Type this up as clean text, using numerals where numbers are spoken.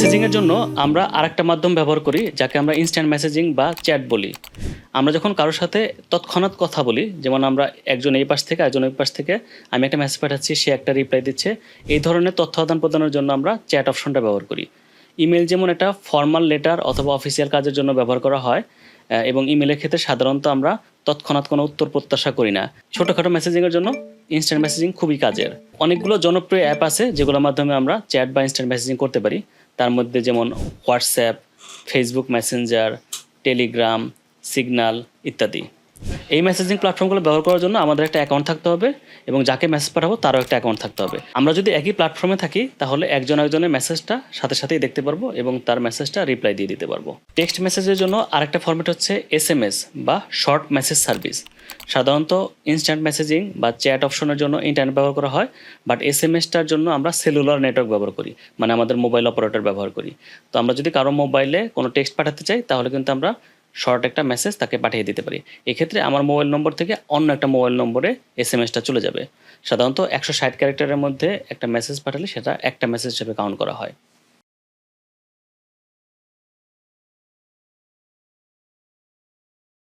মেসেজিংয়ের জন্য আমরা আরেকটা মাধ্যম ব্যবহার করি যাকে আমরা ইনস্ট্যান্ট মেসেজিং বা চ্যাট বলি। আমরা যখন কারোর সাথে তৎক্ষণাৎ কথা বলি, যেমন আমরা একজন এই পাশ থেকে একজন ওই পাশ থেকে আমি একটা মেসেজ পাঠাচ্ছি, সে একটা রিপ্লাই দিচ্ছে, এই ধরনের তথ্য আদান প্রদানের জন্য আমরা চ্যাট অপশনটা ব্যবহার করি। ইমেল যেমন এটা ফর্মাল লেটার অথবা অফিসিয়াল কাজের জন্য ব্যবহার করা হয়, এবং ইমেলের ক্ষেত্রে সাধারণত আমরা তৎক্ষণাৎ কোনো উত্তর প্রত্যাশা করি না। ছোটোখাটো মেসেজিংয়ের জন্য ইনস্ট্যান্ট মেসেজিং খুবই কাজের। অনেকগুলো জনপ্রিয় অ্যাপ আছে যেগুলোর মাধ্যমে আমরা চ্যাট বা ইনস্ট্যান্ট মেসেজিং করতে পারি। তার মধ্যে যেমন WhatsApp, Facebook Messenger, Telegram, signal ইত্যাদি। এই মেসেজিং প্ল্যাটফর্মগুলো ব্যবহার করার জন্য আমাদের একটা অ্যাকাউন্ট থাকতে হবে এবং যাকে মেসেজ পাঠাবো তারও একটা অ্যাকাউন্ট থাকতে হবে। আমরা যদি একই প্ল্যাটফর্মে থাকি তাহলে একজন একজনের মেসেজটা সাথে সাথেই দেখতে পারবো এবং তার মেসেজটা রিপ্লাই দিয়ে দিতে পারবো। টেক্সট মেসেজের জন্য আরেকটা ফরম্যাট হচ্ছে SMS বা শর্ট মেসেজ সার্ভিস। সাধারণত ইনস্ট্যান্ট মেসেজিং বা চ্যাট অপশনের জন্য ইন্টারনেট ব্যবহার করা হয়, বাট SMS-টার জন্য আমরা সেলুলার নেটওয়ার্ক ব্যবহার করি, মানে আমাদের মোবাইল অপারেটর ব্যবহার করি। তো আমরা যদি কারো মোবাইলে কোনো টেক্সট পাঠাতে চাই তাহলে কিন্তু আমরা শর্ট একটা মেসেজ তাকে পাঠিয়ে দিতে পারি। এক্ষেত্রে আমার মোবাইল নম্বর থেকে অন্য একটা মোবাইল নম্বরে SMS-টা চলে যাবে। সাধারণত 160 ক্যারেক্টারের মধ্যে একটা মেসেজ পাঠালে সেটা একটা মেসেজ হিসেবে কাউন্ট করা হয়।